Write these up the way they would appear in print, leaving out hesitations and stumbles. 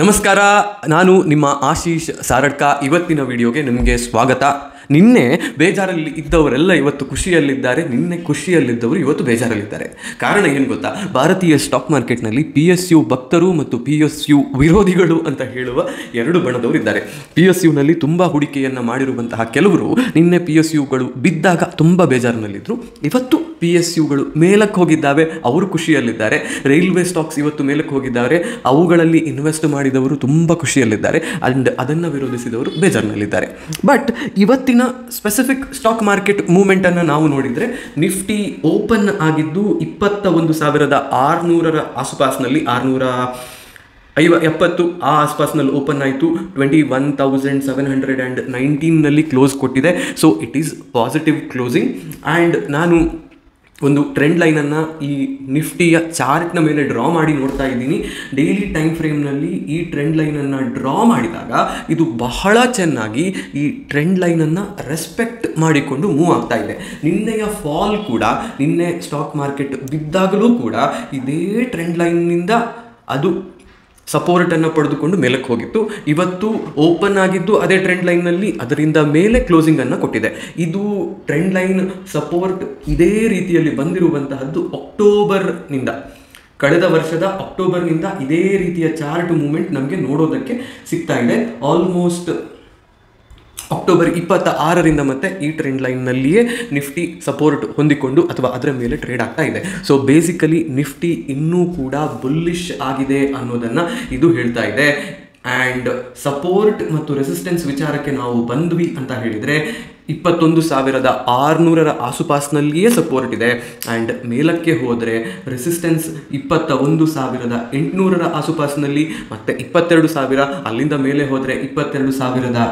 ನಮಸ್ಕಾರ, ನಾನು ನಿಮ್ಮ ಆಶೀಶ್ ಸಾರಡ್ಕ. ಇವತ್ತಿನ ವಿಡಿಯೋಗೆ ನಿಮಗೆ ಸ್ವಾಗತ. ನಿನ್ನೆ ಬೇಜಾರಲ್ಲಿ ಇದ್ದವರೆಲ್ಲ ಇವತ್ತು ಖುಷಿಯಲ್ಲಿದ್ದಾರೆ, ನಿನ್ನೆ ಖುಷಿಯಲ್ಲಿದ್ದವರು ಇವತ್ತು ಬೇಜಾರಲ್ಲಿದ್ದಾರೆ. ಕಾರಣ ಏನು ಗೊತ್ತಾ? ಭಾರತೀಯ ಸ್ಟಾಕ್ ಮಾರ್ಕೆಟ್ನಲ್ಲಿ PSU ಭಕ್ತರು ಮತ್ತು PSU ವಿರೋಧಿಗಳು ಅಂತ ಹೇಳುವ ಎರಡು ಬಣದವರು ಇದ್ದಾರೆ. PSUನಲ್ಲಿ ತುಂಬ ಹೂಡಿಕೆಯನ್ನು ಮಾಡಿರುವಂತಹ ಕೆಲವರು ನಿನ್ನೆ PSUಗಳು ಬಿದ್ದಾಗ ತುಂಬ ಬೇಜಾರಿನಲ್ಲಿದ್ದರು. ಇವತ್ತು PSUಗಳು ಮೇಲಕ್ಕೆ ಹೋಗಿದ್ದಾವೆ, ಅವರು ಖುಷಿಯಲ್ಲಿದ್ದಾರೆ. ರೈಲ್ವೆ ಸ್ಟಾಕ್ಸ್ ಇವತ್ತು ಮೇಲಕ್ಕೆ ಹೋಗಿದ್ದಾರೆ, ಅವುಗಳಲ್ಲಿ ಇನ್ವೆಸ್ಟ್ ಮಾಡಿದವರು ತುಂಬ ಖುಷಿಯಲ್ಲಿದ್ದಾರೆ. ಅಂಡ್ ಅದನ್ನು ವಿರೋಧಿಸಿದವರು ಬೇಜಾರಿನಲ್ಲಿದ್ದಾರೆ. ಬಟ್ ಇವತ್ತಿನ ಸ್ಪೆಸಿಫಿಕ್ ಸ್ಟಾಕ್ ಮಾರ್ಕೆಟ್ ಮೂವ್ಮೆಂಟನ್ನು ನಾವು ನೋಡಿದರೆ, ನಿಫ್ಟಿ ಓಪನ್ ಆಗಿದ್ದು 21,600 ಆಸುಪಾಸಿನಲ್ಲಿ, 670 ಆ ಆಸ್ಪಾಸ್ನಲ್ಲಿ ಓಪನ್ ಆಯಿತು. 21,719ನಲ್ಲಿ ಕ್ಲೋಸ್ ಕೊಟ್ಟಿದೆ. So it is positive closing. And ನಾನು ಒಂದು ಟ್ರೆಂಡ್ ಲೈನನ್ನು ಈ ನಿಫ್ಟಿಯ ಚಾರ್ಟ್ನ ಮೇಲೆ ಡ್ರಾ ಮಾಡಿ ನೋಡ್ತಾ ಇದ್ದೀನಿ. ಡೈಲಿ ಟೈಮ್ ಫ್ರೇಮ್ನಲ್ಲಿ ಈ ಟ್ರೆಂಡ್ ಲೈನನ್ನು ಡ್ರಾ ಮಾಡಿದಾಗ ಇದು ಬಹಳ ಚೆನ್ನಾಗಿ ಈ ಟ್ರೆಂಡ್ ಲೈನನ್ನು ರೆಸ್ಪೆಕ್ಟ್ ಮಾಡಿಕೊಂಡು ಮೂವ್ ಆಗ್ತಾ ಇದೆ. ನಿನ್ನೆಯ ಫಾಲ್ ಕೂಡ, ನಿನ್ನೆ ಸ್ಟಾಕ್ ಮಾರ್ಕೆಟ್ ಬಿದ್ದಾಗಲೂ ಕೂಡ ಇದೇ ಟ್ರೆಂಡ್ ಲೈನ್ನಿಂದ ಅದು ಸಪೋರ್ಟನ್ನು ಪಡೆದುಕೊಂಡು ಮೇಲಕ್ಕೆ ಹೋಗಿತ್ತು. ಇವತ್ತು ಓಪನ್ ಆಗಿದ್ದು ಅದೇ ಟ್ರೆಂಡ್ ಲೈನ್ನಲ್ಲಿ, ಅದರಿಂದ ಮೇಲೆ ಕ್ಲೋಸಿಂಗನ್ನು ಕೊಟ್ಟಿದೆ. ಇದು ಟ್ರೆಂಡ್ ಲೈನ್ ಸಪೋರ್ಟ್ ಇದೇ ರೀತಿಯಲ್ಲಿ ಬಂದಿರುವಂತಹದ್ದು ಅಕ್ಟೋಬರ್ನಿಂದ, ಕಳೆದ ವರ್ಷದ ಅಕ್ಟೋಬರ್ನಿಂದ ಇದೇ ರೀತಿಯ ಚಾರ್ಟ್ ಮೂವ್ಮೆಂಟ್ ನಮಗೆ ನೋಡೋದಕ್ಕೆ ಸಿಗ್ತಾ ಇದೆ. ಆಲ್ಮೋಸ್ಟ್ ಅಕ್ಟೋಬರ್ 26ರಿಂದ ಮತ್ತೆ ಈ ಟ್ರೆಂಡ್ ಲೈನ್ನಲ್ಲಿಯೇ ನಿಫ್ಟಿ ಸಪೋರ್ಟ್ ಹೊಂದಿಕೊಂಡು ಅಥವಾ ಅದರ ಮೇಲೆ ಟ್ರೇಡ್ ಆಗ್ತಾ ಇದೆ. ಸೊ ಬೇಸಿಕಲಿ ನಿಫ್ಟಿ ಇನ್ನೂ ಕೂಡ ಬುಲ್ಲಿಶ್ ಆಗಿದೆ ಅನ್ನೋದನ್ನು ಇದು ಹೇಳ್ತಾ ಇದೆ. ಆ್ಯಂಡ್ ಸಪೋರ್ಟ್ ಮತ್ತು ರೆಸಿಸ್ಟೆನ್ಸ್ ವಿಚಾರಕ್ಕೆ ನಾವು ಬಂದ್ವಿ ಅಂತ ಹೇಳಿದರೆ, 21,600 ಆಸುಪಾಸಿನಲ್ಲಿಯೇ ಸಪೋರ್ಟ್ ಇದೆ. ಆ್ಯಂಡ್ ಮೇಲಕ್ಕೆ ಹೋದರೆ ರೆಸಿಸ್ಟೆನ್ಸ್ 21,800 ಆಸುಪಾಸಿನಲ್ಲಿ, ಮತ್ತು 22,000, ಅಲ್ಲಿಂದ ಮೇಲೆ ಹೋದರೆ 22,050,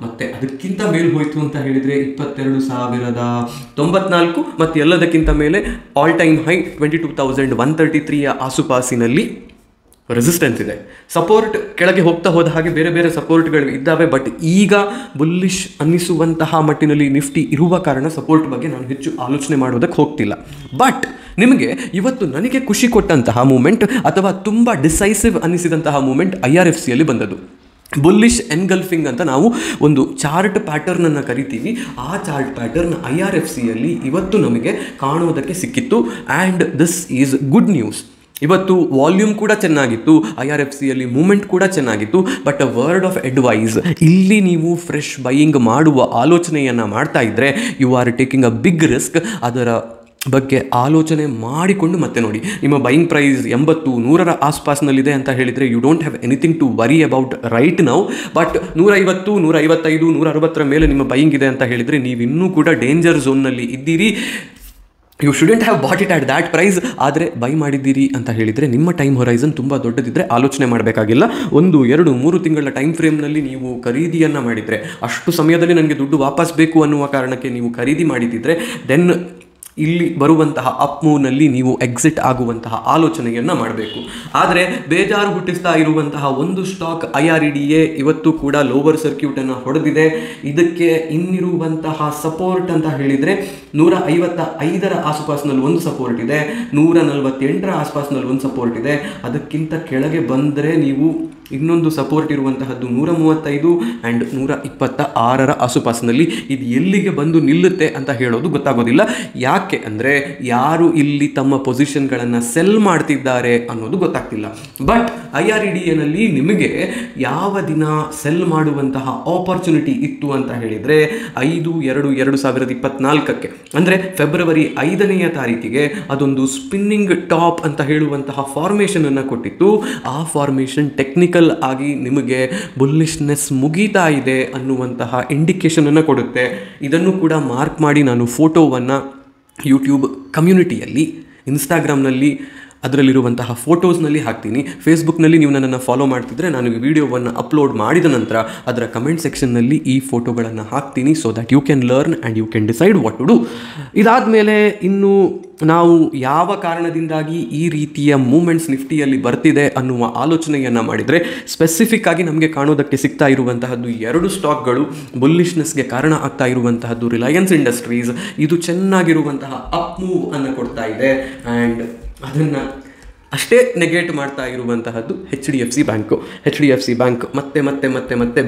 ಮತ್ತು ಅದಕ್ಕಿಂತ ಮೇಲೆ ಹೋಯಿತು ಅಂತ ಹೇಳಿದರೆ 22,094, ಮತ್ತು ಎಲ್ಲದಕ್ಕಿಂತ ಮೇಲೆ ಆಲ್ ಟೈಮ್ ಹೈ 22,133 ಆಸುಪಾಸಿನಲ್ಲಿ ರೆಸಿಸ್ಟೆನ್ಸ್ ಇದೆ. ಸಪೋರ್ಟ್ ಕೆಳಗೆ ಹೋಗ್ತಾ ಹೋದ ಹಾಗೆ ಬೇರೆ ಬೇರೆ ಸಪೋರ್ಟ್ಗಳು ಇದ್ದಾವೆ. ಬಟ್ ಈಗ ಬುಲ್ಲಿಶ್ ಅನ್ನಿಸುವಂತಹ ಮಟ್ಟಿನಲ್ಲಿ ನಿಫ್ಟಿ ಇರುವ ಕಾರಣ ಸಪೋರ್ಟ್ ಬಗ್ಗೆ ನಾನು ಹೆಚ್ಚು ಆಲೋಚನೆ ಮಾಡೋದಕ್ಕೆ ಹೋಗ್ತಿಲ್ಲ. ಬಟ್ ನಿಮಗೆ ಇವತ್ತು ನನಗೆ ಖುಷಿ ಕೊಟ್ಟಂತಹ ಮೂಮೆಂಟ್ ಅಥವಾ ತುಂಬ ಡಿಸೈಸಿವ್ ಅನ್ನಿಸಿದಂತಹ ಮೂಮೆಂಟ್ IRFCಯಲ್ಲಿ ಬಂದದ್ದು. ಬುಲ್ಲಿಶ್ ಎನ್ಗಲ್ಫಿಂಗ್ ಅಂತ ನಾವು ಒಂದು ಚಾರ್ಟ್ ಪ್ಯಾಟರ್ನನ್ನು ಕರಿತೀವಿ. ಆ ಚಾರ್ಟ್ ಪ್ಯಾಟರ್ನ್ IRFCಯಲ್ಲಿ ಇವತ್ತು ನಮಗೆ ಕಾಣೋದಕ್ಕೆ ಸಿಕ್ಕಿತ್ತು. And this is good news. ಇವತ್ತು ವಾಲ್ಯೂಮ್ ಕೂಡ ಚೆನ್ನಾಗಿತ್ತು, IRFCಯಲ್ಲಿ ಮೂಮೆಂಟ್ ಕೂಡ ಚೆನ್ನಾಗಿತ್ತು. But a word of advice, ಇಲ್ಲಿ ನೀವು ಫ್ರೆಶ್ ಬೈಯಿಂಗ್ ಮಾಡುವ ಆಲೋಚನೆಯನ್ನು ಮಾಡ್ತಾ ಇದ್ದರೆ you are taking a big risk. ಅದರ ಬಗ್ಗೆ ಆಲೋಚನೆ ಮಾಡಿಕೊಂಡು ಮತ್ತೆ ನೋಡಿ. ನಿಮ್ಮ ಬೈಯಿಂಗ್ ಪ್ರೈಸ್ 80-100 ಆಸ್ಪಾಸ್ನಲ್ಲಿದೆ ಅಂತ ಹೇಳಿದರೆ you don't have anything to worry about right now. But 150, 155, 160 ಮೇಲೆ ನಿಮ್ಮ ಬೈಯಿಂಗ್ ಇದೆ ಅಂತ ಹೇಳಿದರೆ ನೀವಿನ್ನೂ ಕೂಡ ಡೇಂಜರ್ ಝೋನ್ನಲ್ಲಿ ಇದ್ದೀರಿ. You shouldn't have bought it at that price. ಆದರೆ ಬೈ ಮಾಡಿದ್ದೀರಿ ಅಂತ ಹೇಳಿದರೆ ನಿಮ್ಮ ಟೈಮ್ ಹೊರೈಸನ್ ತುಂಬ ದೊಡ್ಡದಿದ್ದರೆ ಆಲೋಚನೆ ಮಾಡಬೇಕಾಗಿಲ್ಲ. 1, 2, 3 ತಿಂಗಳ ಟೈಮ್ ಫ್ರೇಮ್ನಲ್ಲಿ ನೀವು ಖರೀದಿಯನ್ನು ಮಾಡಿದರೆ, ಅಷ್ಟು ಸಮಯದಲ್ಲಿ ನನಗೆ ದುಡ್ಡು ವಾಪಸ್ ಬೇಕು ಅನ್ನುವ ಕಾರಣಕ್ಕೆ ನೀವು ಖರೀದಿ ಮಾಡಿದ್ದಿದ್ರೆ, ದೆನ್ ಇಲ್ಲಿ ಬರುವಂತಹ ಅಪ್ ಮೂವ್ನಲ್ಲಿ ನೀವು ಎಕ್ಸಿಟ್ ಆಗುವಂತಹ ಆಲೋಚನೆಯನ್ನು ಮಾಡಬೇಕು. ಆದರೆ ಬೇಜಾರು ಹುಟ್ಟಿಸ್ತಾ ಇರುವಂತಹ ಒಂದು ಸ್ಟಾಕ್ IREDA ಇವತ್ತು ಕೂಡ ಲೋವರ್ ಸರ್ಕ್ಯೂಟನ್ನು ಹೊಡೆದಿದೆ. ಇದಕ್ಕೆ ಇನ್ನಿರುವಂತಹ ಸಪೋರ್ಟ್ ಅಂತ ಹೇಳಿದರೆ 155 ಆಸುಪಾಸಿನಲ್ಲಿ ಒಂದು ಸಪೋರ್ಟ್ ಇದೆ, 148 ಆಸುಪಾಸಿನಲ್ಲಿ ಒಂದು ಸಪೋರ್ಟ್ ಇದೆ. ಅದಕ್ಕಿಂತ ಕೆಳಗೆ ಬಂದರೆ ನೀವು ಇನ್ನೊಂದು ಸಪೋರ್ಟ್ ಇರುವಂತಹದ್ದು 135 ಆ್ಯಂಡ್ 126 ಆಸುಪಾಸಿನಲ್ಲಿ. ಇದು ಎಲ್ಲಿಗೆ ಬಂದು ನಿಲ್ಲುತ್ತೆ ಅಂತ ಹೇಳೋದು ಗೊತ್ತಾಗೋದಿಲ್ಲ. ಯಾಕೆ ಅಂದರೆ ಯಾರು ಇಲ್ಲಿ ತಮ್ಮ ಪೊಸಿಷನ್ಗಳನ್ನು ಸೆಲ್ ಮಾಡ್ತಿದ್ದಾರೆ ಅನ್ನೋದು ಗೊತ್ತಾಗ್ತಿಲ್ಲ. ಬಟ್ IREDAನಲ್ಲಿ ನಿಮಗೆ ಯಾವ ದಿನ ಸೆಲ್ ಮಾಡುವಂತಹ ಆಪರ್ಚುನಿಟಿ ಇತ್ತು ಅಂತ ಹೇಳಿದರೆ 5/2/2024 ಅಂದರೆ ಫೆಬ್ರವರಿ 5ನೇ ತಾರೀಕಿಗೆ ಅದೊಂದು ಸ್ಪಿನ್ನಿಂಗ್ ಟಾಪ್ ಅಂತ ಹೇಳುವಂತಹ ಫಾರ್ಮೇಷನನ್ನು ಕೊಟ್ಟಿತ್ತು. ಆ ಫಾರ್ಮೇಷನ್ ಟೆಕ್ನಿಕಲ್ ಆಗಿ ನಿಮಗೆ ಬುಲ್ಲಿಶ್ನೆಸ್ ಮುಗೀತಾ ಇದೆ ಅನ್ನುವಂತಹ ಇಂಡಿಕೇಶನನ್ನು ಕೊಡುತ್ತೆ. ಇದನ್ನು ಕೂಡ ಮಾರ್ಕ್ ಮಾಡಿ ನಾನು ಫೋಟೋವನ್ನು ಯೂಟ್ಯೂಬ್ ಕಮ್ಯುನಿಟಿಯಲ್ಲಿ, ಇನ್ಸ್ಟಾಗ್ರಾಮ್ನಲ್ಲಿ ಅದರಲ್ಲಿರುವಂತಹ ಫೋಟೋಸ್ನಲ್ಲಿ ಹಾಕ್ತೀನಿ. ಫೇಸ್ಬುಕ್ನಲ್ಲಿ ನೀವು ನನ್ನನ್ನು ಫಾಲೋ ಮಾಡ್ತಿದ್ರೆ ನಾನು ಈ ವಿಡಿಯೋವನ್ನು ಅಪ್ಲೋಡ್ ಮಾಡಿದ ನಂತರ ಅದರ ಕಮೆಂಟ್ ಸೆಕ್ಷನ್ನಲ್ಲಿ ಈ ಫೋಟೋಗಳನ್ನು ಹಾಕ್ತೀನಿ. So that you can learn and you can decide what to do. ಇದಾದಮೇಲೆ ಇನ್ನು ನಾವು ಯಾವ ಕಾರಣದಿಂದಾಗಿ ಈ ರೀತಿಯ ಮೂಮೆಂಟ್ಸ್ ನಿಫ್ಟಿಯಲ್ಲಿ ಬರ್ತಿದೆ ಅನ್ನುವ ಆಲೋಚನೆಯನ್ನು ಮಾಡಿದರೆ, ಸ್ಪೆಸಿಫಿಕ್ ಆಗಿ ನಮಗೆ ಕಾಣೋದಕ್ಕೆ ಸಿಗ್ತಾ ಇರುವಂತಹದ್ದು 2 ಸ್ಟಾಕ್ಗಳು ಬುಲ್ಲಿಶ್ನೆಸ್ಗೆ ಕಾರಣ ಆಗ್ತಾ ಇರುವಂತಹದ್ದು. ರಿಲಯನ್ಸ್ ಇಂಡಸ್ಟ್ರೀಸ್ ಇದು ಚೆನ್ನಾಗಿರುವಂತಹ ಅಪ್ ಮೂವ್ ಅನ್ನು ಕೊಡ್ತಾ ಇದೆ. ಆ್ಯಂಡ್ ಅದನ್ನು ಅಷ್ಟೇ ನೆಗೆಟ್ ಮಾಡ್ತಾ ಇರುವಂತಹದ್ದು HDFC ಬ್ಯಾಂಕು. HDFC ಬ್ಯಾಂಕ್ ಮತ್ತೆ ಮತ್ತೆ ಮತ್ತೆ ಮತ್ತೆ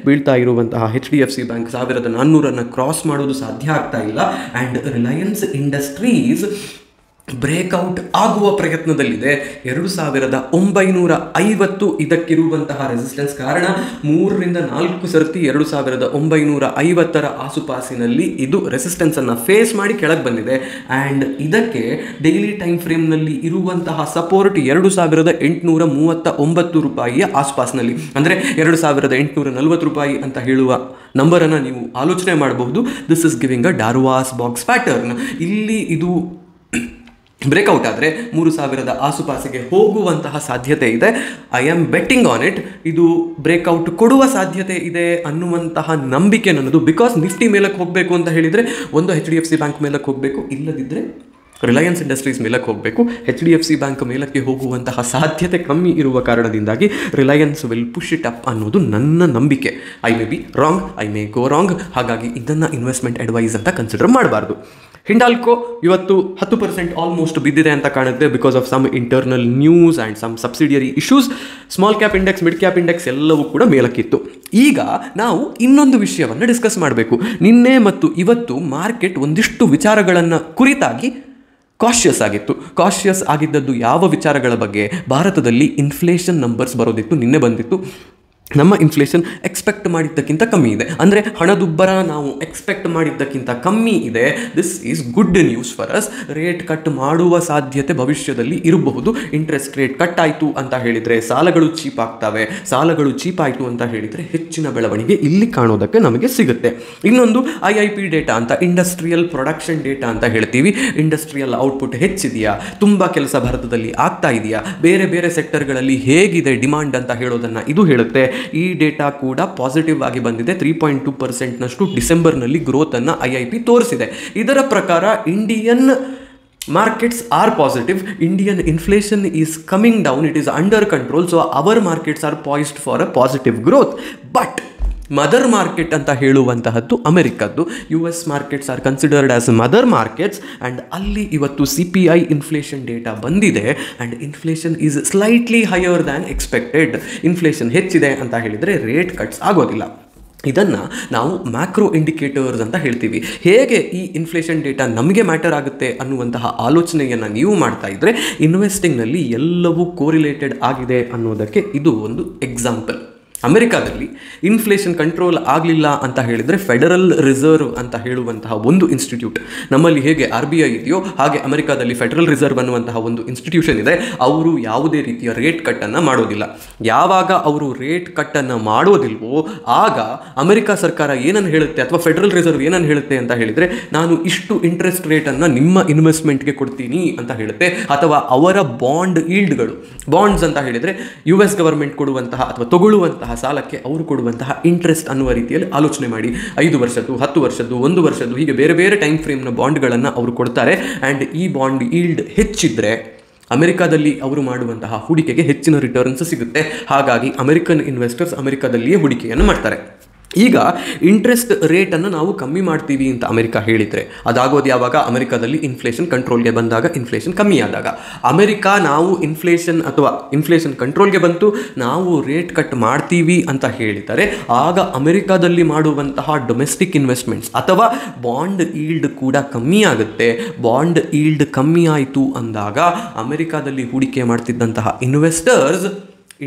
ಬೀಳ್ತಾ ಇರುವಂತಹ HDFC ಬ್ಯಾಂಕ್ 1400 ಕ್ರಾಸ್ ಮಾಡೋದು ಸಾಧ್ಯ ಆಗ್ತಾ ಇಲ್ಲ. ಆ್ಯಂಡ್ ರಿಲಯನ್ಸ್ ಇಂಡಸ್ಟ್ರೀಸ್ ಬ್ರೇಕ್ಔಟ್ ಆಗುವ ಪ್ರಯತ್ನದಲ್ಲಿದೆ. 2950 ಇದಕ್ಕಿರುವಂತಹ ರೆಸಿಸ್ಟೆನ್ಸ್. ಕಾರಣ 3 ರಿಂದ 4 ಸರ್ತಿ 2950 ಆಸುಪಾಸಿನಲ್ಲಿ ಇದು ರೆಸಿಸ್ಟೆನ್ಸ್ ಅನ್ನು ಫೇಸ್ ಮಾಡಿ ಕೆಳಗೆ ಬಂದಿದೆ. ಆ್ಯಂಡ್ ಇದಕ್ಕೆ ಡೈಲಿ ಟೈಮ್ ಫ್ರೇಮ್ನಲ್ಲಿ ಇರುವಂತಹ ಸಪೋರ್ಟ್ 2839 ರೂಪಾಯಿಯ ಆಸುಪಾಸಿನಲ್ಲಿ, ಅಂದರೆ 2840 ರೂಪಾಯಿ ಅಂತ ಹೇಳುವ ನಂಬರನ್ನು ನೀವು ಆಲೋಚನೆ ಮಾಡಬಹುದು. This is giving a Darvas box pattern. ಇಲ್ಲಿ ಇದು ಬ್ರೇಕ್ಔಟ್ ಆದರೆ 3000 ಆಸುಪಾಸಿಗೆ ಹೋಗುವಂತಹ ಸಾಧ್ಯತೆ ಇದೆ. I am betting on it. ಇದು ಬ್ರೇಕ್ಔಟ್ ಕೊಡುವ ಸಾಧ್ಯತೆ ಇದೆ ಅನ್ನುವಂತಹ ನಂಬಿಕೆ ನನ್ನದು. ಬಿಕಾಸ್ ನಿಫ್ಟಿ ಮೇಲಕ್ಕೆ ಹೋಗಬೇಕು ಅಂತ ಹೇಳಿದರೆ ಒಂದು HDFC ಬ್ಯಾಂಕ್ ಮೇಲಕ್ಕೆ ಹೋಗಬೇಕು, ಇಲ್ಲದಿದ್ದರೆ ರಿಲಯನ್ಸ್ ಇಂಡಸ್ಟ್ರೀಸ್ ಮೇಲಕ್ಕೆ ಹೋಗಬೇಕು. HDFC ಬ್ಯಾಂಕ್ ಮೇಲಕ್ಕೆ ಹೋಗುವಂತಹ ಸಾಧ್ಯತೆ ಕಮ್ಮಿ ಇರುವ ಕಾರಣದಿಂದಾಗಿ Reliance will push it up ಅನ್ನೋದು ನನ್ನ ನಂಬಿಕೆ. I may be wrong, I may go wrong. ಹಾಗಾಗಿ ಇದನ್ನು ಇನ್ವೆಸ್ಟ್ಮೆಂಟ್ ಅಡ್ವೈಸ್ ಅಂತ ಕನ್ಸಿಡರ್ ಮಾಡಬಾರ್ದು. ಹಿಂಡಾಲ್ಕೋ ಇವತ್ತು 10% ಆಲ್ಮೋಸ್ಟ್ ಬಿದ್ದಿದೆ ಅಂತ ಕಾಣುತ್ತೆ because of some internal news and some subsidiary issues. Small cap index, mid cap index ಎಲ್ಲವೂ ಕೂಡ ಮೇಲಕ್ಕಿತ್ತು. ಈಗ ನಾವು ಇನ್ನೊಂದು ವಿಷಯವನ್ನು ಡಿಸ್ಕಸ್ ಮಾಡಬೇಕು. ನಿನ್ನೆ ಮತ್ತು ಇವತ್ತು ಮಾರ್ಕೆಟ್ ಒಂದಿಷ್ಟು ವಿಚಾರಗಳನ್ನು ಕುರಿತಾಗಿ ಕಾಷಿಯಸ್ ಆಗಿತ್ತು. ಕಾಷಿಯಸ್ ಆಗಿದ್ದದ್ದು ಯಾವ ವಿಚಾರಗಳ ಬಗ್ಗೆ? ಭಾರತದಲ್ಲಿ ಇನ್ಫ್ಲೇಷನ್ ನಂಬರ್ಸ್ ಬರೋದಿತ್ತು, ನಿನ್ನೆ ಬಂದಿತ್ತು. ನಮ್ಮ ಇನ್ಫ್ಲೇಷನ್ ಎಕ್ಸ್ಪೆಕ್ಟ್ ಮಾಡಿದ್ದಕ್ಕಿಂತ ಕಮ್ಮಿ ಇದೆ, ಅಂದರೆ ಹಣದುಬ್ಬರ ನಾವು ಎಕ್ಸ್ಪೆಕ್ಟ್ ಮಾಡಿದ್ದಕ್ಕಿಂತ ಕಮ್ಮಿ ಇದೆ. This is good news for us. Rate cut ಮಾಡುವ ಸಾಧ್ಯತೆ ಭವಿಷ್ಯದಲ್ಲಿ ಇರಬಹುದು. ಇಂಟ್ರೆಸ್ಟ್ ರೇಟ್ ಕಟ್ ಆಯಿತು ಅಂತ ಹೇಳಿದರೆ ಸಾಲಗಳು ಚೀಪ್ ಆಗ್ತವೆ. ಸಾಲಗಳು ಚೀಪ್ ಆಯಿತು ಅಂತ ಹೇಳಿದರೆ ಹೆಚ್ಚಿನ ಬೆಳವಣಿಗೆ ಇಲ್ಲಿ ಕಾಣೋದಕ್ಕೆ ನಮಗೆ ಸಿಗುತ್ತೆ. ಇನ್ನೊಂದು IIP ಡೇಟಾ ಅಂತ, ಇಂಡಸ್ಟ್ರಿಯಲ್ ಪ್ರೊಡಕ್ಷನ್ ಡೇಟಾ ಅಂತ ಹೇಳ್ತೀವಿ. ಇಂಡಸ್ಟ್ರಿಯಲ್ ಔಟ್ಪುಟ್ ಹೆಚ್ಚಿದೆಯಾ, ತುಂಬ ಕೆಲಸ ಭಾರತದಲ್ಲಿ ಆಗ್ತಾ ಇದೆಯಾ, ಬೇರೆ ಬೇರೆ ಸೆಕ್ಟರ್ಗಳಲ್ಲಿ ಹೇಗಿದೆ ಡಿಮಾಂಡ್ ಅಂತ ಹೇಳೋದನ್ನು ಇದು ಹೇಳುತ್ತೆ. ಈ ಡೇಟಾ ಕೂಡ ಪಾಸಿಟಿವ್ ಆಗಿ ಬಂದಿದೆ. 3.2% ಡಿಸೆಂಬರ್ನಲ್ಲಿ ಗ್ರೋತನ್ನು IIP ತೋರಿಸಿದೆ. ಇದರ ಪ್ರಕಾರ Indian markets are positive. Indian inflation is coming down. It is under control. So our markets are poised for a positive growth. But mother market ಅಂತ ಹೇಳುವಂತಹದ್ದು ಅಮೆರಿಕದ್ದು. US markets are considered as mother markets. And ಅಲ್ಲಿ ಇವತ್ತು CPI inflation data ಬಂದಿದೆ. And inflation is slightly higher than expected. Inflation ಹೆಚ್ಚಿದೆ ಅಂತ ಹೇಳಿದರೆ rate cuts ಆಗೋದಿಲ್ಲ. ಇದನ್ನು ನಾವು ಮ್ಯಾಕ್ರೋ ಇಂಡಿಕೇಟರ್ಸ್ ಅಂತ ಹೇಳ್ತೀವಿ. ಹೇಗೆ ಈ ಇನ್ಫ್ಲೇಷನ್ ಡೇಟಾ ನಮಗೆ ಮ್ಯಾಟರ್ ಆಗುತ್ತೆ ಅನ್ನುವಂತಹ ಆಲೋಚನೆಯನ್ನು ನೀವು ಮಾಡ್ತಾ ಇದ್ದರೆ ಇನ್ವೆಸ್ಟಿಂಗ್ನಲ್ಲಿ ಎಲ್ಲವೂ ಕೋರಿಲೇಟೆಡ್ ಆಗಿದೆ ಅನ್ನೋದಕ್ಕೆ ಇದು ಒಂದು ಎಕ್ಸಾಂಪಲ್. ಅಮೆರಿಕಾದಲ್ಲಿ ಇನ್ಫ್ಲೇಷನ್ ಕಂಟ್ರೋಲ್ ಆಗಲಿಲ್ಲ ಅಂತ ಹೇಳಿದರೆ ಫೆಡರಲ್ ರಿಸರ್ವ್ ಅಂತ ಹೇಳುವಂತಹ ಒಂದು ಇನ್ಸ್ಟಿಟ್ಯೂಟ್, ನಮ್ಮಲ್ಲಿ ಹೇಗೆ RBI ಇದೆಯೋ ಹಾಗೆ ಅಮೆರಿಕಾದಲ್ಲಿ ಫೆಡರಲ್ ರಿಸರ್ವ್ ಅನ್ನುವಂತಹ ಒಂದು ಇನ್ಸ್ಟಿಟ್ಯೂಷನ್ ಇದೆ. ಅವರು ಯಾವುದೇ ರೀತಿಯ ರೇಟ್ ಕಟ್ಟನ್ನು ಮಾಡೋದಿಲ್ಲ. ಯಾವಾಗ ಅವರು ರೇಟ್ ಕಟ್ಟನ್ನು ಮಾಡೋದಿಲ್ವೋ ಆಗ ಅಮೆರಿಕ ಸರ್ಕಾರ ಏನನ್ನು ಹೇಳುತ್ತೆ ಅಥವಾ ಫೆಡರಲ್ ರಿಸರ್ವ್ ಏನನ್ನು ಹೇಳುತ್ತೆ ಅಂತ ಹೇಳಿದರೆ, ನಾನು ಇಷ್ಟು ಇಂಟ್ರೆಸ್ಟ್ ರೇಟನ್ನು ನಿಮ್ಮ ಇನ್ವೆಸ್ಟ್ಮೆಂಟ್ಗೆ ಕೊಡ್ತೀನಿ ಅಂತ ಹೇಳುತ್ತೆ. ಅಥವಾ ಅವರ ಬಾಂಡ್ ಈಲ್ಡ್ಗಳು, ಬಾಂಡ್ಸ್ ಅಂತ ಹೇಳಿದರೆ US ಗವರ್ಮೆಂಟ್ ಕೊಡುವಂತಹ ಅಥವಾ ತಗೊಳ್ಳುವಂತಹ ಸಾಲಕ್ಕೆ ಅವರು ಕೊಡುವಂತಹ ಇಂಟ್ರೆಸ್ಟ್ ಅನ್ನುವ ರೀತಿಯಲ್ಲಿ ಆಲೋಚನೆ ಮಾಡಿ. 5 ವರ್ಷದ್ದು, 10 ವರ್ಷದ್ದು, 1 ವರ್ಷದ್ದು, ಹೀಗೆ ಬೇರೆ ಬೇರೆ ಟೈಮ್ ಫ್ರೇಮ್ನ ಬಾಂಡ್ಗಳನ್ನು ಅವರು ಕೊಡ್ತಾರೆ. ಆ್ಯಂಡ್ ಈ ಬಾಂಡ್ ಈಲ್ಡ್ ಹೆಚ್ಚಿದ್ರೆ ಅಮೆರಿಕಾದಲ್ಲಿ ಅವರು ಮಾಡುವಂತಹ ಹೂಡಿಕೆಗೆ ಹೆಚ್ಚಿನ ರಿಟರ್ನ್ಸ್ ಸಿಗುತ್ತೆ. ಹಾಗಾಗಿ ಅಮೆರಿಕನ್ ಇನ್ವೆಸ್ಟರ್ಸ್ ಅಮೆರಿಕಾದಲ್ಲಿಯೇ ಹೂಡಿಕೆಯನ್ನು ಮಾಡ್ತಾರೆ. ಈಗ ಇಂಟ್ರೆಸ್ಟ್ ರೇಟನ್ನು ನಾವು ಕಮ್ಮಿ ಮಾಡ್ತೀವಿ ಅಂತ ಅಮೆರಿಕ ಹೇಳಿದರೆ ಅದಾಗೋದು ಯಾವಾಗ? ಅಮೆರಿಕಾದಲ್ಲಿ ಇನ್ಫ್ಲೇಷನ್ ಕಂಟ್ರೋಲ್ಗೆ ಬಂದಾಗ, ಇನ್ಫ್ಲೇಷನ್ ಕಮ್ಮಿ ಆದಾಗ. ಅಮೆರಿಕ ನಾವು ಇನ್ಫ್ಲೇಷನ್ ಕಂಟ್ರೋಲ್ಗೆ ಬಂತು, ನಾವು ರೇಟ್ ಕಟ್ ಮಾಡ್ತೀವಿ ಅಂತ ಹೇಳಿದರೆ ಆಗ ಅಮೆರಿಕಾದಲ್ಲಿ ಮಾಡುವಂತಹ ಡೊಮೆಸ್ಟಿಕ್ ಇನ್ವೆಸ್ಟ್ಮೆಂಟ್ಸ್ ಅಥವಾ ಬಾಂಡ್ ಈಲ್ಡ್ ಕೂಡ ಕಮ್ಮಿ ಆಗುತ್ತೆ. ಬಾಂಡ್ ಈಲ್ಡ್ ಕಮ್ಮಿ ಆಯಿತು ಅಂದಾಗ ಅಮೆರಿಕಾದಲ್ಲಿ ಹೂಡಿಕೆ ಮಾಡ್ತಿದ್ದಂತಹ ಇನ್ವೆಸ್ಟರ್ಸ್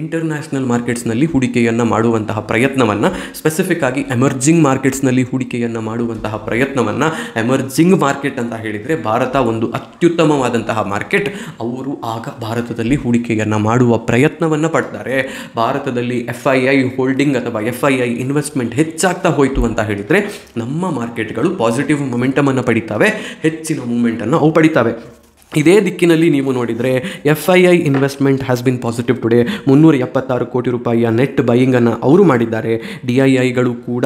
ಇಂಟರ್ನ್ಯಾಷನಲ್ ಮಾರ್ಕೆಟ್ಸ್ನಲ್ಲಿ ಹೂಡಿಕೆಯನ್ನು ಮಾಡುವಂತಹ ಪ್ರಯತ್ನವನ್ನು, ಸ್ಪೆಸಿಫಿಕ್ ಆಗಿ ಎಮರ್ಜಿಂಗ್ ಮಾರ್ಕೆಟ್ಸ್ನಲ್ಲಿ ಹೂಡಿಕೆಯನ್ನು ಮಾಡುವಂತಹ ಪ್ರಯತ್ನವನ್ನು, ಎಮರ್ಜಿಂಗ್ ಮಾರ್ಕೆಟ್ ಅಂತ ಹೇಳಿದರೆ ಭಾರತ ಒಂದು ಅತ್ಯುತ್ತಮವಾದಂತಹ ಮಾರ್ಕೆಟ್, ಅವರು ಆಗ ಭಾರತದಲ್ಲಿ ಹೂಡಿಕೆಯನ್ನು ಮಾಡುವ ಪ್ರಯತ್ನವನ್ನು ಪಡ್ತಾರೆ. ಭಾರತದಲ್ಲಿ FII ಹೋಲ್ಡಿಂಗ್ ಅಥವಾ FII ಇನ್ವೆಸ್ಟ್ಮೆಂಟ್ ಹೆಚ್ಚಾಗ್ತಾ ಹೋಯಿತು ಅಂತ ಹೇಳಿದರೆ ನಮ್ಮ ಮಾರ್ಕೆಟ್ಗಳು ಪಾಸಿಟಿವ್ ಮೊಮೆಂಟಮನ್ನು ಪಡಿತಾವೆ, ಹೆಚ್ಚಿನ ಮೂಮೆಂಟನ್ನು ಅವು ಪಡಿತಾವೆ. ಇದೇ ದಿಕ್ಕಿನಲ್ಲಿ ನೀವು ನೋಡಿದರೆ FII investment has been positive today. 376 ಕೋಟಿ ರೂಪಾಯಿಯ ನೆಟ್ ಬೈಯಿಂಗನ್ನು ಅವರು ಮಾಡಿದ್ದಾರೆ. DIIಗಳು ಕೂಡ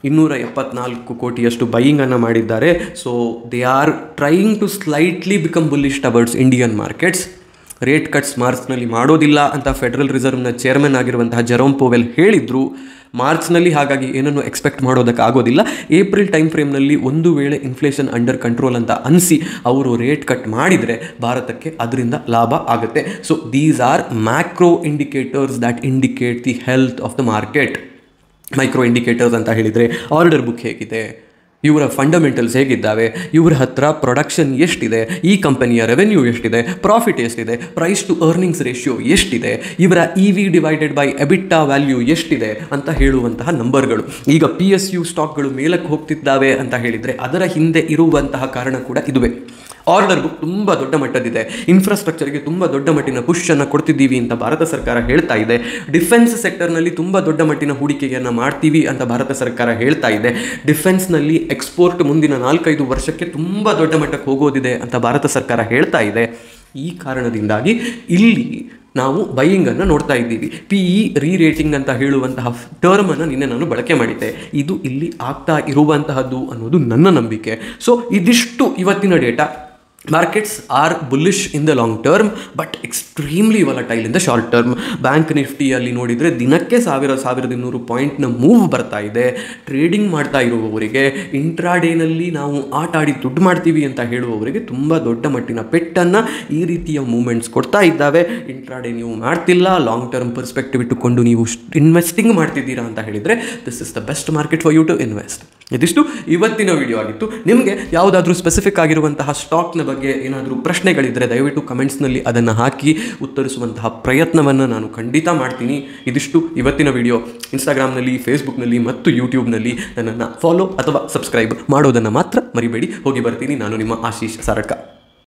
274 ಕೋಟಿಯಷ್ಟು ಬೈಯಿಂಗನ್ನು ಮಾಡಿದ್ದಾರೆ. So they are trying to slightly become bullish towards Indian markets. Rate cuts ಮಾರ್ಚ್ನಲ್ಲಿ ಮಾಡೋದಿಲ್ಲ ಅಂತ ಫೆಡರಲ್ ರಿಸರ್ವ್ನ ಚೇರ್ಮನ್ ಆಗಿರುವಂತಹ ಜೆರೋಮ್ ಪೋವೆಲ್ ಹೇಳಿದ್ರು. ಮಾರ್ಚ್ನಲ್ಲಿ ಹಾಗಾಗಿ ಏನನ್ನು ಎಕ್ಸ್ಪೆಕ್ಟ್ ಮಾಡೋದಕ್ಕಾಗೋದಿಲ್ಲ. ಏಪ್ರಿಲ್ ಟೈಮ್ ಫ್ರೇಮ್ನಲ್ಲಿ ಒಂದು ವೇಳೆ ಇನ್ಫ್ಲೇಷನ್ ಅಂಡರ್ ಕಂಟ್ರೋಲ್ ಅಂತ ಅನಿಸಿ ಅವರು ರೇಟ್ ಕಟ್ ಮಾಡಿದರೆ ಭಾರತಕ್ಕೆ ಅದರಿಂದ ಲಾಭ ಆಗುತ್ತೆ. So these are macro indicators that indicate the health of the market. Micro indicators ಅಂತ ಹೇಳಿದರೆ ಆರ್ಡರ್ ಬುಕ್ ಹೇಗಿದೆ, ಇವರ ಫಂಡಮೆಂಟಲ್ಸ್ ಹೇಗಿದ್ದಾವೆ, ಇವರ ಹತ್ರ ಪ್ರೊಡಕ್ಷನ್ ಎಷ್ಟಿದೆ, ಈ ಕಂಪನಿಯ ರೆವೆನ್ಯೂ ಎಷ್ಟಿದೆ, ಪ್ರಾಫಿಟ್ ಎಷ್ಟಿದೆ, ಪ್ರೈಸ್ ಟು ಅರ್ನಿಂಗ್ಸ್ ರೇಷಿಯೋ ಎಷ್ಟಿದೆ, ಇವರ EV ಡಿವೈಡೆಡ್ ಬೈ ಎಬಿಟಾ ವ್ಯಾಲ್ಯೂ ಎಷ್ಟಿದೆ ಅಂತ ಹೇಳುವಂತಹ ನಂಬರ್ಗಳು. ಈಗ PSU ಸ್ಟಾಕ್ಗಳು ಮೇಲಕ್ಕೆ ಹೋಗ್ತಿದ್ದಾವೆ ಅಂತ ಹೇಳಿದರೆ ಅದರ ಹಿಂದೆ ಇರುವಂತಹ ಕಾರಣ ಕೂಡ ಇದುವೇ. ಆರ್ಡರ್ ಬುಕ್ ತುಂಬ ದೊಡ್ಡ ಮಟ್ಟದಿದೆ, ಇನ್ಫ್ರಾಸ್ಟ್ರಕ್ಚರ್ಗೆ ತುಂಬ ದೊಡ್ಡ ಮಟ್ಟಿನ ಪುಷನ್ನು ಕೊಡ್ತಿದ್ದೀವಿ ಅಂತ ಭಾರತ ಸರ್ಕಾರ ಹೇಳ್ತಾ ಇದೆ. ಡಿಫೆನ್ಸ್ ಸೆಕ್ಟರ್ನಲ್ಲಿ ತುಂಬ ದೊಡ್ಡ ಮಟ್ಟಿನ ಹೂಡಿಕೆಯನ್ನು ಮಾಡ್ತೀವಿ ಅಂತ ಭಾರತ ಸರ್ಕಾರ ಹೇಳ್ತಾ ಇದೆ. ಡಿಫೆನ್ಸ್ನಲ್ಲಿ ಎಕ್ಸ್ಪೋರ್ಟ್ ಮುಂದಿನ 4-5 ವರ್ಷಕ್ಕೆ ತುಂಬ ದೊಡ್ಡ ಮಟ್ಟಕ್ಕೆ ಹೋಗೋದಿದೆ ಅಂತ ಭಾರತ ಸರ್ಕಾರ ಹೇಳ್ತಾ ಇದೆ. ಈ ಕಾರಣದಿಂದಾಗಿ ಇಲ್ಲಿ ನಾವು ಬೈಯಿಂಗನ್ನು ನೋಡ್ತಾ ಇದ್ದೀವಿ. PE ರೀರೇಟಿಂಗ್ ಅಂತ ಹೇಳುವಂತಹ ಟರ್ಮನ್ನು ನಿನ್ನೆ ನಾನು ಬಳಕೆ ಮಾಡಿದ್ದೆ. ಇದು ಇಲ್ಲಿ ಆಗ್ತಾ ಇರುವಂತಹದ್ದು ಅನ್ನೋದು ನನ್ನ ನಂಬಿಕೆ. ಸೊ ಇದಿಷ್ಟು ಇವತ್ತಿನ data. Markets are bullish in the long term but extremely volatile in the short term. Bank ನಿಫ್ಟಿಯಲ್ಲಿ ನೋಡಿದರೆ ದಿನಕ್ಕೆ 1,200 ಪಾಯಿಂಟ್ನ ಮೂವ್ ಬರ್ತಾ ಇದೆ. ಟ್ರೇಡಿಂಗ್ ಮಾಡ್ತಾ ಇರುವವರಿಗೆ, ಇಂಟ್ರಾಡೇನಲ್ಲಿ ನಾವು ಆಟ ಆಡಿ ದುಡ್ಡು ಮಾಡ್ತೀವಿ ಅಂತ ಹೇಳುವವರಿಗೆ ತುಂಬ ದೊಡ್ಡ ಮಟ್ಟಿನ ಪೆಟ್ಟನ್ನು ಈ ರೀತಿಯ ಮೂವ್ಮೆಂಟ್ಸ್ ಕೊಡ್ತಾ ಇದ್ದಾವೆ. ಇಂಟ್ರಾಡೇ ನೀವು ಮಾಡ್ತಿಲ್ಲ, ಲಾಂಗ್ ಟರ್ಮ್ ಪರ್ಸ್ಪೆಕ್ಟಿವ್ ಇಟ್ಟುಕೊಂಡು ನೀವು ಇನ್ವೆಸ್ಟಿಂಗ್ ಮಾಡ್ತಿದ್ದೀರಾ ಅಂತ ಹೇಳಿದರೆ this is the best market for you to invest. ಇದಿಷ್ಟು ಇವತ್ತಿನ ವಿಡಿಯೋ ಆಗಿತ್ತು. ನಿಮಗೆ ಯಾವುದಾದ್ರೂ ಸ್ಪೆಸಿಫಿಕ್ ಆಗಿರುವಂತಹ ಸ್ಟಾಕ್ನ ಬಗ್ಗೆ ಏನಾದರೂ ಪ್ರಶ್ನೆಗಳಿದ್ದರೆ ದಯವಿಟ್ಟು ಕಮೆಂಟ್ಸ್ನಲ್ಲಿ ಅದನ್ನು ಹಾಕಿ ಉತ್ತರಿಸುವಂತಹ ಪ್ರಯತ್ನವನ್ನು ನಾನು ಖಂಡಿತ ಮಾಡ್ತೀನಿ. ಇದಿಷ್ಟು ಇವತ್ತಿನ ವಿಡಿಯೋ. ಇನ್ಸ್ಟಾಗ್ರಾಮ್ನಲ್ಲಿ, ಫೇಸ್ಬುಕ್ನಲ್ಲಿ ಮತ್ತು ಯೂಟ್ಯೂಬ್ನಲ್ಲಿ ನನ್ನನ್ನು ಫಾಲೋ ಅಥವಾ ಸಬ್ಸ್ಕ್ರೈಬ್ ಮಾಡೋದನ್ನು ಮಾತ್ರ ಮರಿಬೇಡಿ. ಹೋಗಿ ಬರ್ತೀನಿ. ನಾನು ನಿಮ್ಮ ಆಶೀಶ್ ಸಾರಡ್ಕ.